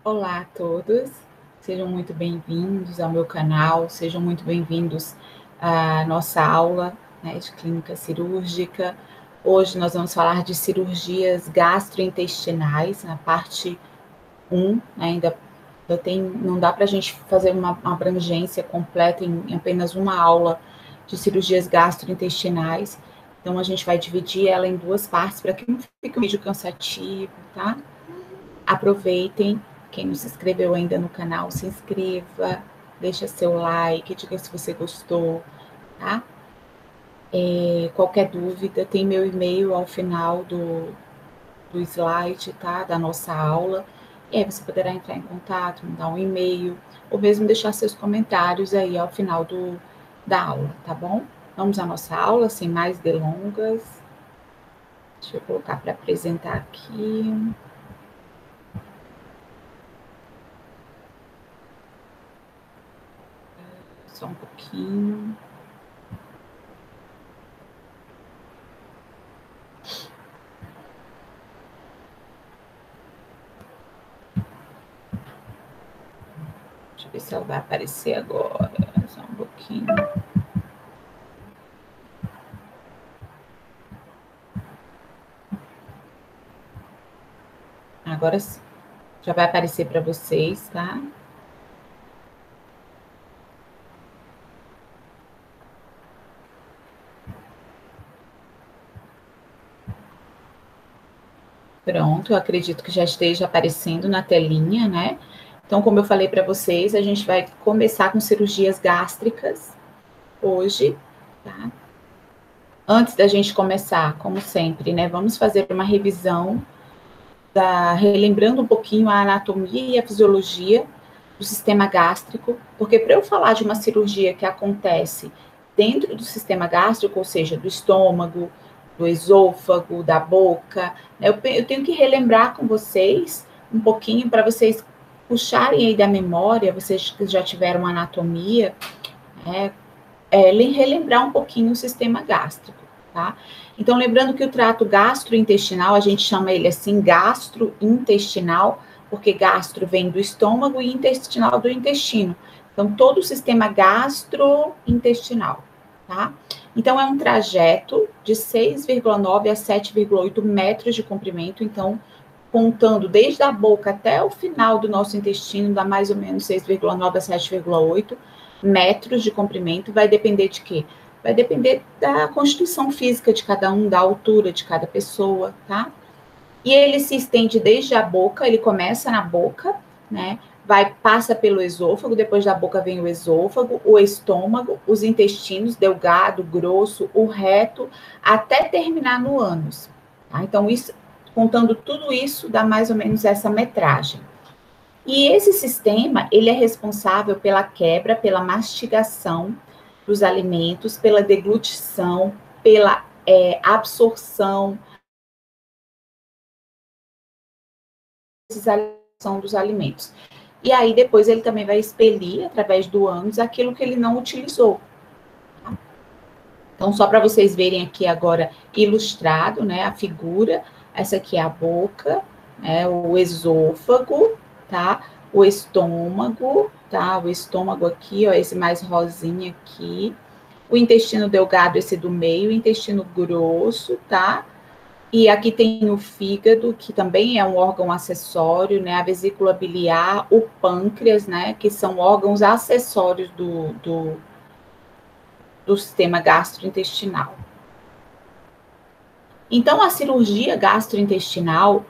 Olá a todos, sejam muito bem-vindos ao meu canal, sejam muito bem-vindos à nossa aula, né, de clínica cirúrgica. Hoje nós vamos falar de cirurgias gastrointestinais, na parte 1, né, não dá para a gente fazer uma abrangência completa em apenas uma aula de cirurgias gastrointestinais, então a gente vai dividir ela em duas partes para que não fique um vídeo cansativo, tá? Aproveitem, quem não se inscreveu ainda no canal, se inscreva, deixa seu like, diga se você gostou, tá? Qualquer dúvida, tem meu e-mail ao final do slide, tá? Da nossa aula. E aí você poderá entrar em contato, mandar um e-mail, ou mesmo deixar seus comentários aí ao final da aula, tá bom? Vamos à nossa aula, sem mais delongas. Deixa eu colocar para apresentar aqui. Só um pouquinho. Deixa eu ver se ela vai aparecer agora. Só um pouquinho. Agora sim. Já vai aparecer para vocês, tá? Pronto, eu acredito que já esteja aparecendo na telinha, né? Então, como eu falei para vocês, a gente vai começar com cirurgias gástricas hoje, tá? Antes da gente começar, como sempre, né? Vamos fazer uma revisão relembrando um pouquinho a anatomia e a fisiologia do sistema gástrico, porque para eu falar de uma cirurgia que acontece dentro do sistema gástrico, ou seja, do estômago, do esôfago, da boca, né, eu tenho que relembrar com vocês um pouquinho para vocês puxarem aí da memória, vocês que já tiveram anatomia, né, relembrar um pouquinho o sistema gástrico, tá? Então, lembrando que o trato gastrointestinal, a gente chama ele assim, gastrointestinal, porque gastro vem do estômago e intestinal do intestino. Então, todo o sistema gastrointestinal, tá? Então, é um trajeto de 6,9 a 7,8 metros de comprimento. Então, contando desde a boca até o final do nosso intestino, dá mais ou menos 6,9 a 7,8 metros de comprimento. Vai depender de quê? Vai depender da constituição física de cada um, da altura de cada pessoa, tá? E ele se estende desde a boca, ele começa na boca, né? Passa pelo esôfago, depois da boca vem o esôfago, o estômago, os intestinos, delgado, grosso, o reto, até terminar no ânus. Tá? Então, isso, contando tudo isso, dá mais ou menos essa metragem. E esse sistema, ele é responsável pela quebra, pela mastigação dos alimentos, pela deglutição, pela absorção, dos alimentos. E aí, depois, ele também vai expelir, através do ânus, aquilo que ele não utilizou. Tá? Então, só para vocês verem aqui agora ilustrado, né, a figura, essa aqui é a boca, né, o esôfago, tá? O estômago, tá? O estômago aqui, ó, esse mais rosinha aqui. O intestino delgado, esse do meio, o intestino grosso, tá? E aqui tem o fígado, que também é um órgão acessório, né? A vesícula biliar, o pâncreas, né? Que são órgãos acessórios do sistema gastrointestinal. Então, a cirurgia gastrointestinal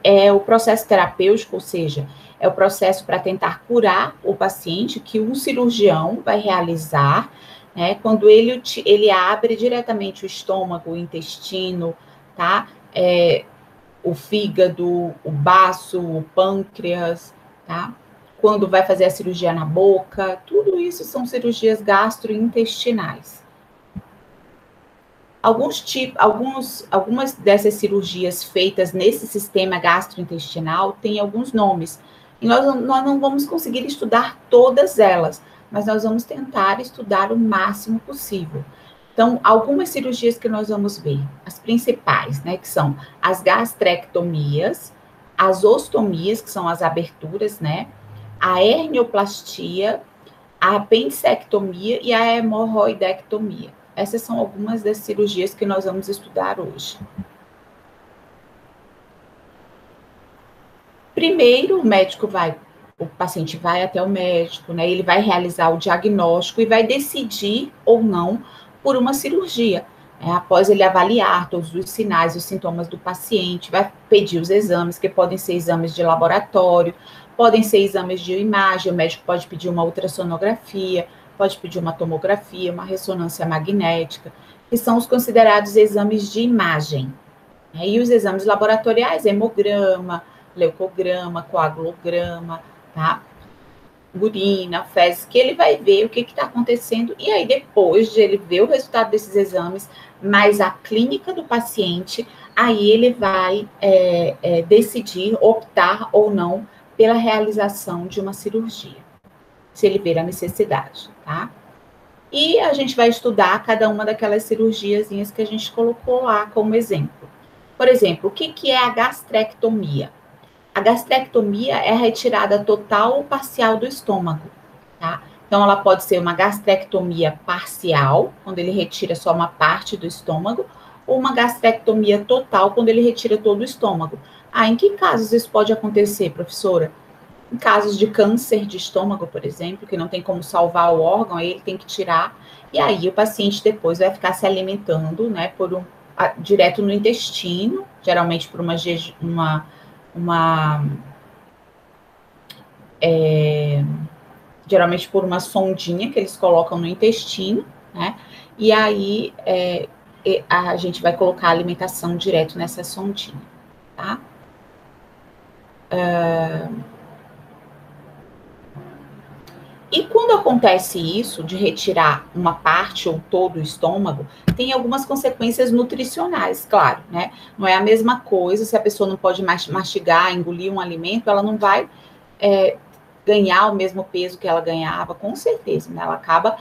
é o processo terapêutico, ou seja, é o processo para tentar curar o paciente que um cirurgião vai realizar, né, quando ele abre diretamente o estômago, o intestino, tá? O fígado, o baço, o pâncreas, tá? Quando vai fazer a cirurgia na boca, tudo isso são cirurgias gastrointestinais. Algumas dessas cirurgias feitas nesse sistema gastrointestinal têm alguns nomes. E nós não vamos conseguir estudar todas elas, mas nós vamos tentar estudar o máximo possível. Então, algumas cirurgias que nós vamos ver, as principais, né, que são as gastrectomias, as ostomias, que são as aberturas, né? A hernioplastia, a apendicectomia e a hemorroidectomia. Essas são algumas das cirurgias que nós vamos estudar hoje. Primeiro, o paciente vai até o médico, né? Ele vai realizar o diagnóstico e vai decidir ou não por uma cirurgia. Após ele avaliar todos os sinais, os sintomas do paciente, vai pedir os exames, que podem ser exames de laboratório, podem ser exames de imagem, o médico pode pedir uma ultrassonografia, pode pedir uma tomografia, uma ressonância magnética, que são os considerados exames de imagem. E os exames laboratoriais, hemograma, leucograma, coagulograma, tá? Urina, fezes, que ele vai ver o que está acontecendo, e aí depois de ele ver o resultado desses exames, mais a clínica do paciente, aí ele vai decidir, optar ou não pela realização de uma cirurgia, se ele ver a necessidade, tá? E a gente vai estudar cada uma daquelas cirurgiazinhas que a gente colocou lá como exemplo. Por exemplo, o que é a gastrectomia? A gastrectomia é a retirada total ou parcial do estômago, tá? Então, ela pode ser uma gastrectomia parcial, quando ele retira só uma parte do estômago, ou uma gastrectomia total, quando ele retira todo o estômago. Em que casos isso pode acontecer, professora? Em casos de câncer de estômago, por exemplo, que não tem como salvar o órgão, aí ele tem que tirar, e aí o paciente depois vai ficar se alimentando, né, direto no intestino, geralmente por geralmente por uma sondinha que eles colocam no intestino, né? E aí a gente vai colocar a alimentação direto nessa sondinha, tá? E quando acontece isso, de retirar uma parte ou todo o estômago, tem algumas consequências nutricionais, claro, né? Não é a mesma coisa, se a pessoa não pode mastigar, engolir um alimento, ela não vai ganhar o mesmo peso que ela ganhava, com certeza, né? Ela acaba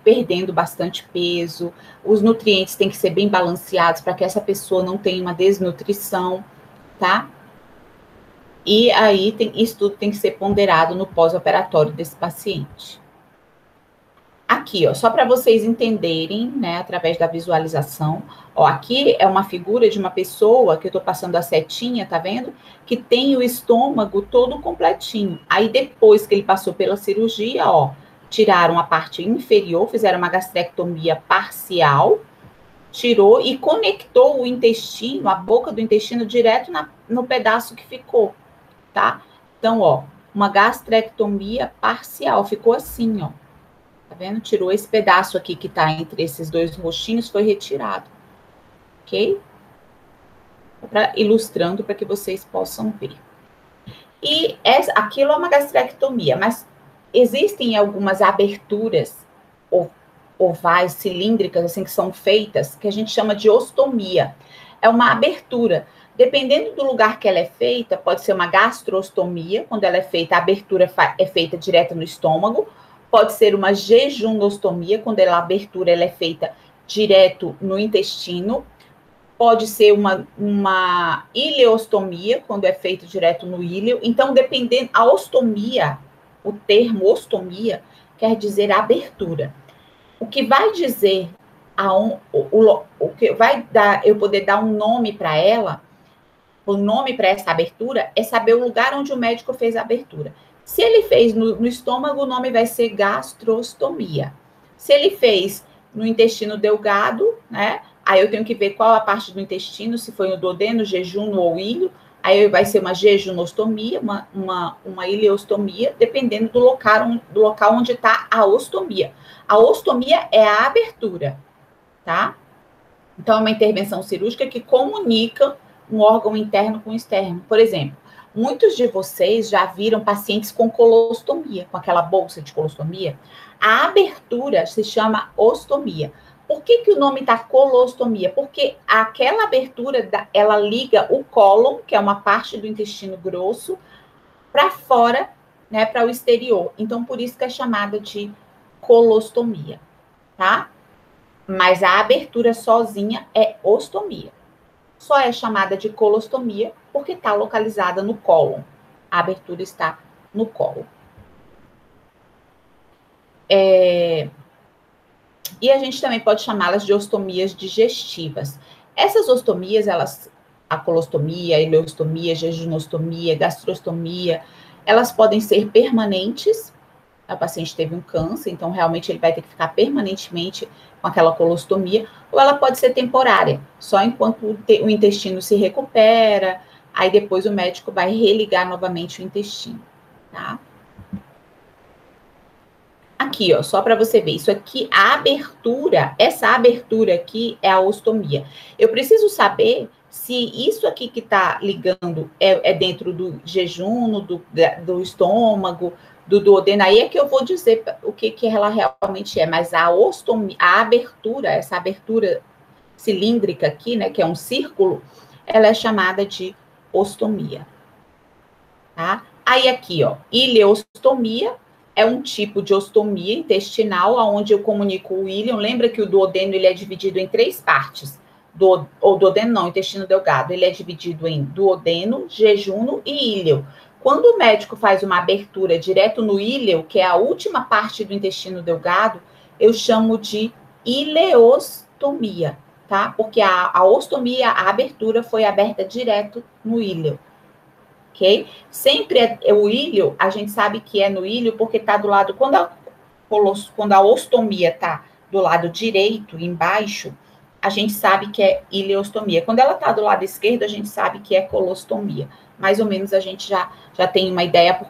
perdendo bastante peso, os nutrientes têm que ser bem balanceados para que essa pessoa não tenha uma desnutrição, tá? E aí, isso tudo tem que ser ponderado no pós-operatório desse paciente. Aqui, ó, só para vocês entenderem, né, através da visualização, ó, aqui é uma figura de uma pessoa, que eu tô passando a setinha, tá vendo? Que tem o estômago todo completinho. Aí, depois que ele passou pela cirurgia, ó, tiraram a parte inferior, fizeram uma gastrectomia parcial, tirou e conectou o intestino, a boca do intestino, direto no pedaço que ficou. Tá? Então, ó, uma gastrectomia parcial, ficou assim, ó. Tá vendo? Tirou esse pedaço aqui que tá entre esses dois roxinhos, foi retirado. Ok? Ilustrando para que vocês possam ver. E aquilo é uma gastrectomia, mas existem algumas aberturas ovais, cilíndricas, assim, que são feitas, que a gente chama de ostomia. É uma abertura. Dependendo do lugar que ela é feita, pode ser uma gastrostomia, quando ela é feita, a abertura é feita direto no estômago. Pode ser uma jejunostomia, quando a abertura ela é feita direto no intestino. Pode ser uma ileostomia, quando é feito direto no íleo. Então, dependendo, a ostomia, o termo ostomia, quer dizer abertura. O que vai dizer, o que vai dar, eu poder dar um nome para ela, o nome para essa abertura é saber o lugar onde o médico fez a abertura. Se ele fez no estômago, o nome vai ser gastrostomia. Se ele fez no intestino delgado, né? Aí eu tenho que ver qual a parte do intestino, se foi no duodeno, jejuno ou ilho. Aí vai ser uma jejunostomia, uma ileostomia, dependendo do local onde está a ostomia. A ostomia é a abertura, tá? Então, é uma intervenção cirúrgica que comunica um órgão interno com o externo. Por exemplo, muitos de vocês já viram pacientes com colostomia, com aquela bolsa de colostomia. A abertura se chama ostomia. Por que o nome está colostomia? Porque aquela abertura, ela liga o cólon, que é uma parte do intestino grosso, para fora, né, para o exterior. Então, por isso que é chamada de colostomia, tá? Mas a abertura sozinha é ostomia. só é chamada de colostomia porque está localizada no cólon. A abertura está no cólon. E a gente também pode chamá-las de ostomias digestivas. Essas ostomias, a colostomia, a ileostomia, jejunostomia, gastrostomia, elas podem ser permanentes. O paciente teve um câncer, então realmente ele vai ter que ficar permanentemente com aquela colostomia, ou ela pode ser temporária, só enquanto o intestino se recupera, aí depois o médico vai religar novamente o intestino, tá? Aqui, ó, só para você ver, isso aqui, a abertura, essa abertura aqui é a ostomia. Eu preciso saber se isso aqui que tá ligando é dentro do jejum, do estômago, do duodeno, aí é que eu vou dizer o que ela realmente é, mas a ostomia, a abertura, essa abertura cilíndrica aqui, né, que é um círculo, ela é chamada de ostomia, tá? Aí aqui, ó, ileostomia é um tipo de ostomia intestinal, onde eu comunico o íleon. Lembra que o duodeno ele é dividido em 3 partes. Ou duodeno não, intestino delgado. Ele é dividido em duodeno, jejuno e íleo. Quando o médico faz uma abertura direto no íleo, que é a última parte do intestino delgado, eu chamo de ileostomia, tá? Porque a ostomia, a abertura foi aberta direto no íleo. Ok? Sempre o íleo, a gente sabe que é no íleo porque está do lado, quando a ostomia está do lado direito, embaixo, a gente sabe que é ileostomia. Quando ela está do lado esquerdo, a gente sabe que é colostomia. Mais ou menos a gente já tem uma ideia por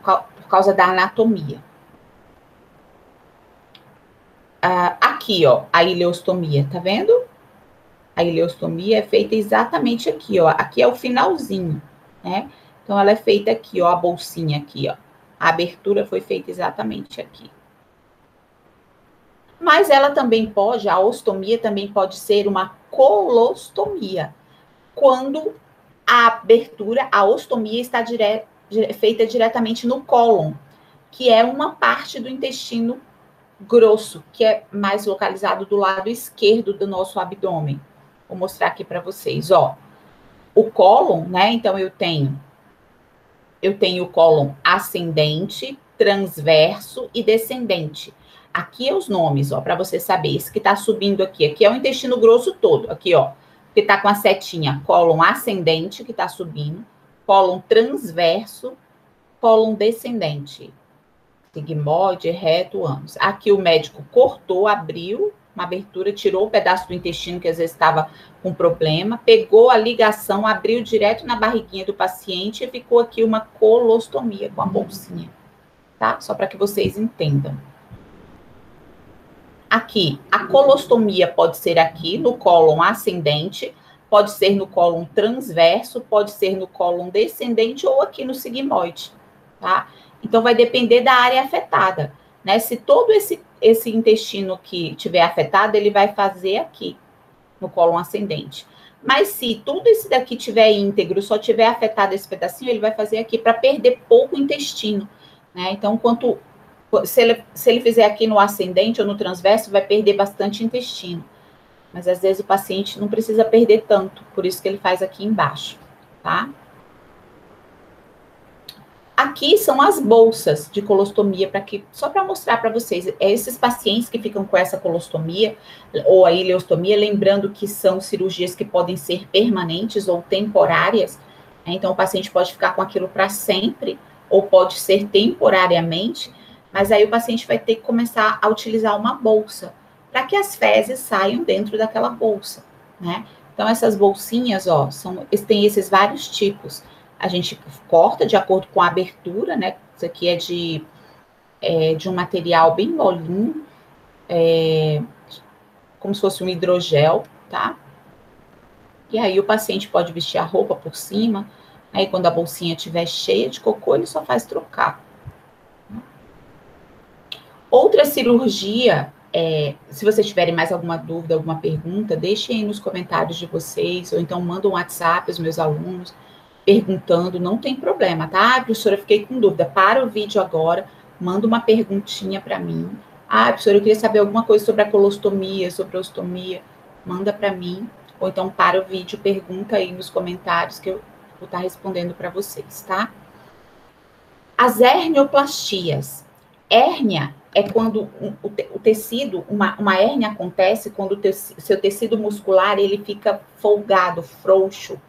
causa da anatomia. Aqui, ó, a ileostomia, tá vendo? A ileostomia é feita exatamente aqui, ó. Aqui é o finalzinho, né? Então, ela é feita aqui, ó, a bolsinha aqui, ó. A abertura foi feita exatamente aqui. Mas ela também pode, a ostomia também pode ser uma colostomia, quando a abertura, a ostomia está feita diretamente no cólon, que é uma parte do intestino grosso, que é mais localizado do lado esquerdo do nosso abdômen. Vou mostrar aqui para vocês, ó. O cólon, né? Então, eu tenho o cólon ascendente, transverso e descendente. Aqui é os nomes, ó, para você saber. Esse que está subindo aqui. Aqui é o intestino grosso todo. Aqui, ó, que está com a setinha. Cólon ascendente, que está subindo. Cólon transverso. Cólon descendente. Sigmoide, reto, ânus. Aqui o médico cortou, abriu uma abertura, tirou o pedaço do intestino que às vezes estava com problema, pegou a ligação, abriu direto na barriguinha do paciente e ficou aqui uma colostomia com a bolsinha, tá? Só para que vocês entendam. Aqui, a colostomia pode ser aqui no cólon ascendente, pode ser no cólon transverso, pode ser no cólon descendente ou aqui no sigmoide, tá? Então, vai depender da área afetada, né? Se todo esse intestino que tiver afetado, ele vai fazer aqui, no cólon ascendente. Mas se tudo isso daqui tiver íntegro, só tiver afetado esse pedacinho, ele vai fazer aqui para perder pouco intestino, né? Então, se ele fizer aqui no ascendente ou no transverso, vai perder bastante intestino. Mas às vezes o paciente não precisa perder tanto, por isso que ele faz aqui embaixo, tá? Aqui são as bolsas de colostomia, só para mostrar para vocês, esses pacientes que ficam com essa colostomia ou a ileostomia, lembrando que são cirurgias que podem ser permanentes ou temporárias, né? Então o paciente pode ficar com aquilo para sempre ou pode ser temporariamente, mas aí o paciente vai ter que começar a utilizar uma bolsa para que as fezes saiam dentro daquela bolsa, né? Então essas bolsinhas, ó, tem esses vários tipos. A gente corta de acordo com a abertura, né? Isso aqui é de um material bem molinho, como se fosse um hidrogel, tá? E aí o paciente pode vestir a roupa por cima, aí quando a bolsinha estiver cheia de cocô, ele só faz trocar. Outra cirurgia, se vocês tiverem mais alguma dúvida, alguma pergunta, deixem aí nos comentários de vocês, ou então mandam um WhatsApp aos meus alunos, perguntando, não tem problema, tá? Professora, fiquei com dúvida. Para o vídeo agora, manda uma perguntinha para mim. Professora, eu queria saber alguma coisa sobre a colostomia, sobre a ostomia. Manda para mim, ou então para o vídeo, pergunta aí nos comentários que eu vou estar respondendo para vocês, tá? As hernioplastias. Hérnia é quando o tecido, uma hérnia acontece quando o seu tecido muscular ele fica folgado, frouxo.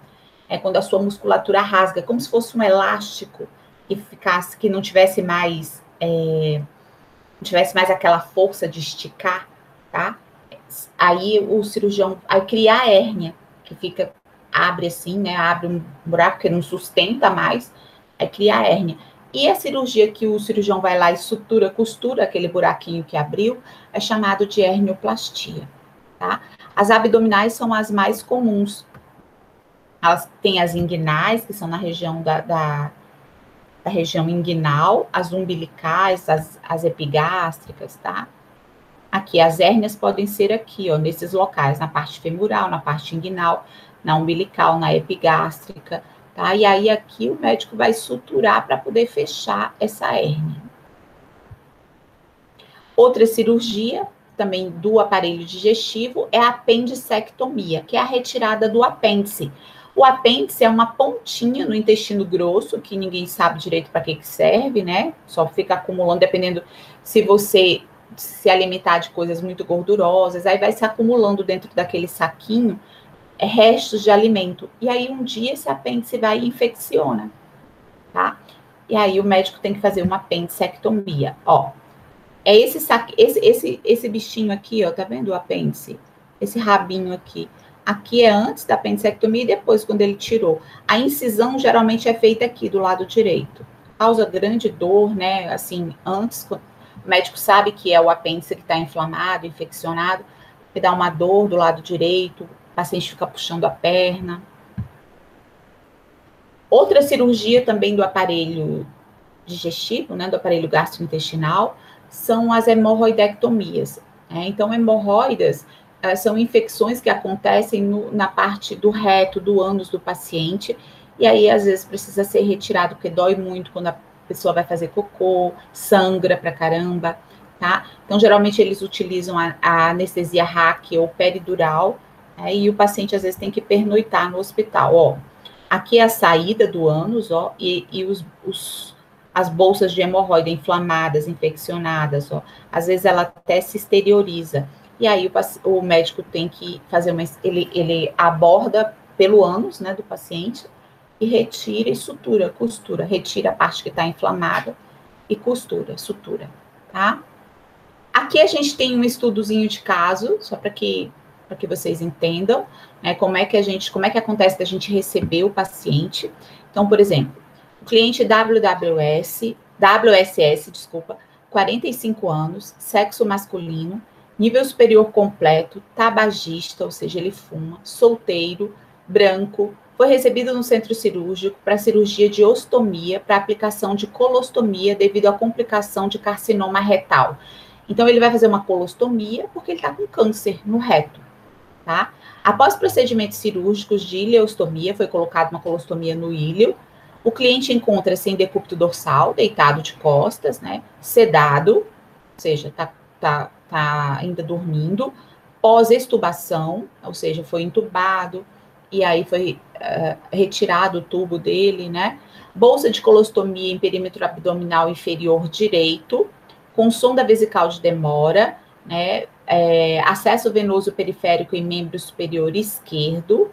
É quando a sua musculatura rasga, como se fosse um elástico que ficasse, que não tivesse mais, não tivesse mais aquela força de esticar, tá? Aí o cirurgião vai criar a hérnia, que fica, abre assim, né? Abre um buraco que não sustenta mais, aí cria a hérnia. E a cirurgia que o cirurgião vai lá e sutura, costura aquele buraquinho que abriu, é chamado de hernioplastia, tá? As abdominais são as mais comuns. Elas têm as inguinais, que são na região da região inguinal, as umbilicais, as epigástricas, tá? Aqui, as hérnias podem ser aqui, ó, nesses locais, na parte femoral, na parte inguinal, na umbilical, na epigástrica, tá? E aí, aqui, o médico vai suturar para poder fechar essa hérnia. Outra cirurgia, também do aparelho digestivo, é a apendicectomia, que é a retirada do apêndice. O apêndice é uma pontinha no intestino grosso, que ninguém sabe direito para que serve, né? Só fica acumulando, dependendo se você se alimentar de coisas muito gordurosas, aí vai se acumulando dentro daquele saquinho restos de alimento. E aí um dia esse apêndice vai e infecciona, tá? E aí o médico tem que fazer uma apendicectomia. Ó, é esse bichinho aqui, ó, tá vendo o apêndice? Esse rabinho aqui. Aqui é antes da apendicectomia e depois, quando ele tirou. A incisão geralmente é feita aqui, do lado direito. Causa grande dor, né? Assim, antes, o médico sabe que é o apêndice que está inflamado, infeccionado, que dá uma dor do lado direito, o paciente fica puxando a perna. Outra cirurgia também do aparelho digestivo, né, do aparelho gastrointestinal, são as hemorroidectomias. Então, hemorroidas são infecções que acontecem na parte do reto, do ânus do paciente, e aí às vezes precisa ser retirado, porque dói muito quando a pessoa vai fazer cocô, sangra pra caramba, tá? Então, geralmente eles utilizam a anestesia RAC ou peridural, e o paciente às vezes tem que pernoitar no hospital. Ó, aqui é a saída do ânus, ó, e as bolsas de hemorroida inflamadas, infeccionadas, ó, às vezes ela até se exterioriza. E aí o médico tem que fazer ele aborda pelo ânus, né, do paciente e retira e sutura, costura, retira a parte que está inflamada e costura, sutura, tá? Aqui a gente tem um estudozinho de caso, só para que vocês entendam, né, como é que acontece da gente receber o paciente. Então, por exemplo, o cliente WSS, 45 anos, sexo masculino, nível superior completo, tabagista, ou seja, ele fuma, solteiro, branco, foi recebido no centro cirúrgico para cirurgia de ostomia, para aplicação de colostomia devido à complicação de carcinoma retal. Então, ele vai fazer uma colostomia porque ele está com câncer no reto, tá? Após procedimentos cirúrgicos de ileostomia, foi colocada uma colostomia no íleo, o cliente encontra-se em decúbito dorsal, deitado de costas, né? Sedado, ou seja, tá ainda dormindo, pós-extubação, ou seja, foi entubado, e aí foi retirado o tubo dele, né? Bolsa de colostomia em perímetro abdominal inferior direito, com sonda vesical de demora, né? Acesso venoso periférico em membro superior esquerdo.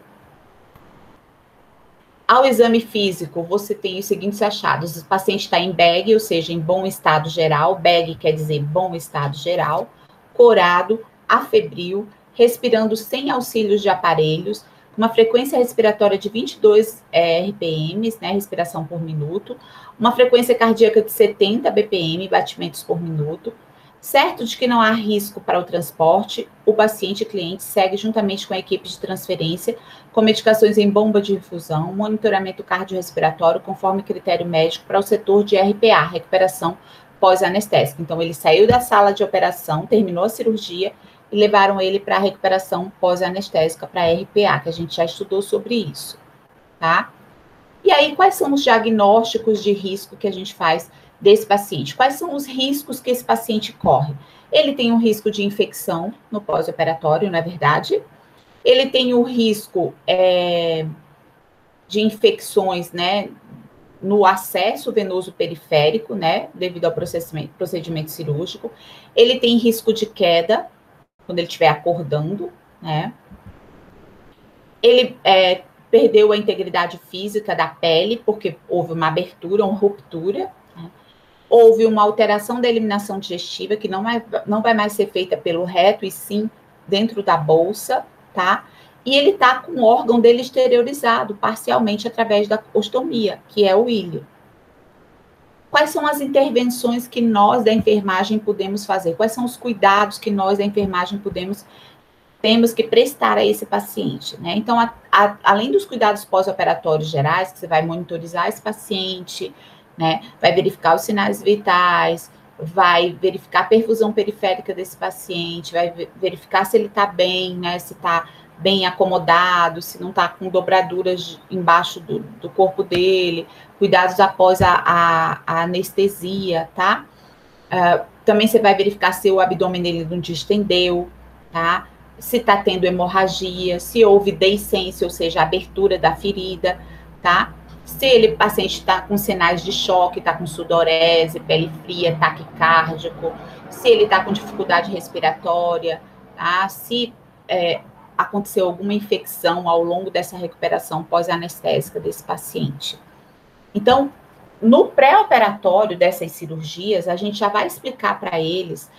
Ao exame físico, você tem os seguintes achados: o paciente está em BEG, ou seja, em bom estado geral, BEG quer dizer bom estado geral, corado, afebril, respirando sem auxílios de aparelhos, uma frequência respiratória de 22 RPMs, né, respiração por minuto, uma frequência cardíaca de 70 BPM, batimentos por minuto. Certo de que não há risco para o transporte, o paciente e cliente segue juntamente com a equipe de transferência, com medicações em bomba de infusão, monitoramento cardiorrespiratório, conforme critério médico, para o setor de RPA, recuperação pós-anestésica. Então, ele saiu da sala de operação, terminou a cirurgia e levaram ele para a recuperação pós-anestésica, para a RPA, que a gente já estudou sobre isso, tá? E aí, quais são os diagnósticos de risco que a gente faz desse paciente? Quais são os riscos que esse paciente corre? Ele tem um risco de infecção no pós-operatório, não é verdade? Ele tem o risco de infecções, né, no acesso venoso periférico, né, devido ao procedimento cirúrgico. Ele tem risco de queda quando ele estiver acordando, né. Ele perdeu a integridade física da pele, porque houve uma abertura, uma ruptura, né? Houve uma alteração da eliminação digestiva, que não vai mais ser feita pelo reto, e sim dentro da bolsa, tá? E ele tá com o órgão dele exteriorizado, parcialmente através da ostomia, que é o ilho. Quais são as intervenções que nós da enfermagem podemos fazer? Quais são os cuidados que nós da enfermagem temos que prestar a esse paciente, né? Então, além dos cuidados pós-operatórios gerais, que você vai monitorizar esse paciente, né? Vai verificar os sinais vitais, vai verificar a perfusão periférica desse paciente, vai verificar se ele está bem, né? Se está bem acomodado, se não está com dobraduras embaixo do corpo dele, cuidados após a anestesia, tá? Também você vai verificar se o abdômen dele não distendeu, tá? Se está tendo hemorragia, se houve deiscência, ou seja, abertura da ferida, tá? Se o paciente está com sinais de choque, está com sudorese, pele fria, taquicárdico, se ele está com dificuldade respiratória, tá? Se aconteceu alguma infecção ao longo dessa recuperação pós-anestésica desse paciente. Então, no pré-operatório dessas cirurgias, a gente já vai explicar para eles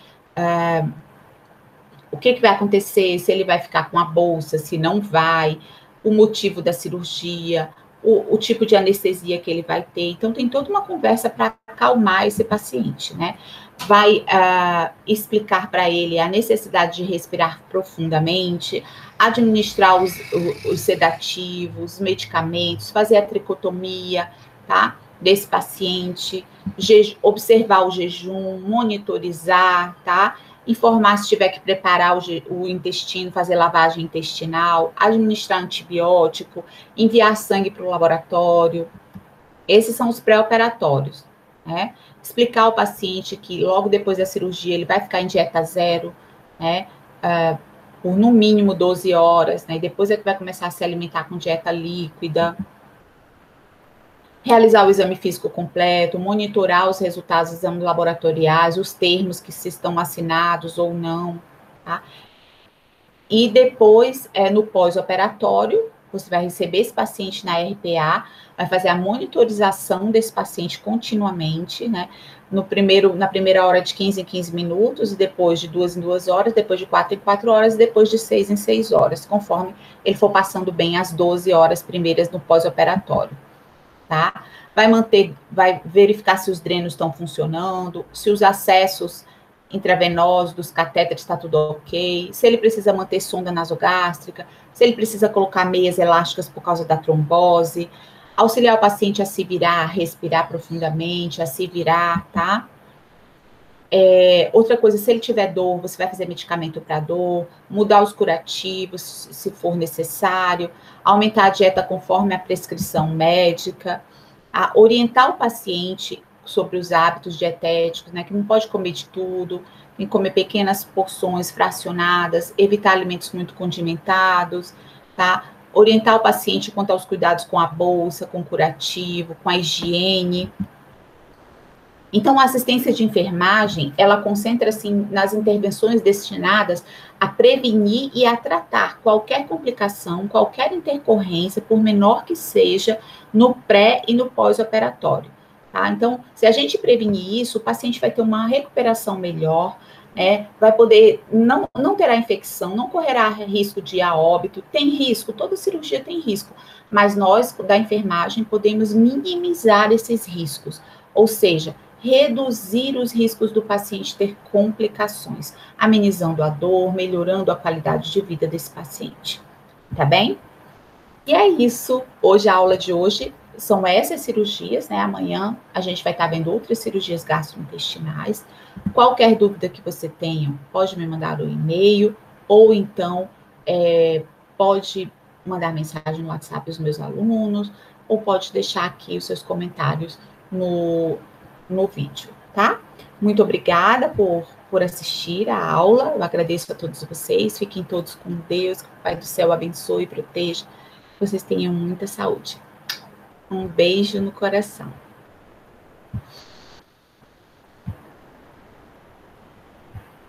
o que vai acontecer, se ele vai ficar com a bolsa, se não vai, o motivo da cirurgia, o tipo de anestesia que ele vai ter. Então, tem toda uma conversa para acalmar esse paciente, né? Vai explicar para ele a necessidade de respirar profundamente, administrar os sedativos, os medicamentos, fazer a tricotomia, tá? Desse paciente, observar o jejum, monitorizar, tá? Informar se tiver que preparar o intestino, fazer lavagem intestinal, administrar antibiótico, enviar sangue para o laboratório. Esses são os pré-operatórios, né? Explicar ao paciente que logo depois da cirurgia ele vai ficar em dieta zero, né? Por no mínimo 12 horas, né? E depois é que vai começar a se alimentar com dieta líquida. Realizar o exame físico completo, monitorar os resultados dos exames laboratoriais, os termos que se estão assinados ou não, tá? E depois, no pós-operatório, você vai receber esse paciente na RPA, vai fazer a monitorização desse paciente continuamente, né? Na primeira hora de 15 em 15 minutos, e depois de 2 em 2 horas, depois de 4 em 4 horas, e depois de 6 em 6 horas, conforme ele for passando bem as 12 horas primeiras no pós-operatório. Tá? Vai verificar se os drenos estão funcionando, se os acessos intravenosos dos catéteres está tudo ok, se ele precisa manter sonda nasogástrica, se ele precisa colocar meias elásticas por causa da trombose, auxiliar o paciente a se virar, a respirar profundamente, a se virar, tá? Outra coisa, se ele tiver dor, você vai fazer medicamento para dor, mudar os curativos, se for necessário, aumentar a dieta conforme a prescrição médica, orientar o paciente sobre os hábitos dietéticos, né, que não pode comer de tudo, tem que comer pequenas porções fracionadas, evitar alimentos muito condimentados, tá? Orientar o paciente quanto aos cuidados com a bolsa, com o curativo, com a higiene. Então, a assistência de enfermagem, ela concentra-se nas intervenções destinadas a prevenir e a tratar qualquer complicação, qualquer intercorrência, por menor que seja, no pré e no pós-operatório, tá? Então, se a gente prevenir isso, o paciente vai ter uma recuperação melhor, né? Vai poder, não terá infecção, não correrá risco de ir a óbito, tem risco, toda cirurgia tem risco, mas nós, da enfermagem, podemos minimizar esses riscos, ou seja, reduzir os riscos do paciente ter complicações, amenizando a dor, melhorando a qualidade de vida desse paciente, tá bem? E é isso, hoje a aula de hoje são essas cirurgias, né? Amanhã a gente vai estar vendo outras cirurgias gastrointestinais. Qualquer dúvida que você tenha, pode me mandar um e-mail, ou então pode mandar mensagem no WhatsApp dos meus alunos, ou pode deixar aqui os seus comentários no vídeo, tá? Muito obrigada por assistir a aula. Eu agradeço a todos vocês. Fiquem todos com Deus. Que o Pai do Céu abençoe e proteja. Vocês tenham muita saúde. Um beijo no coração.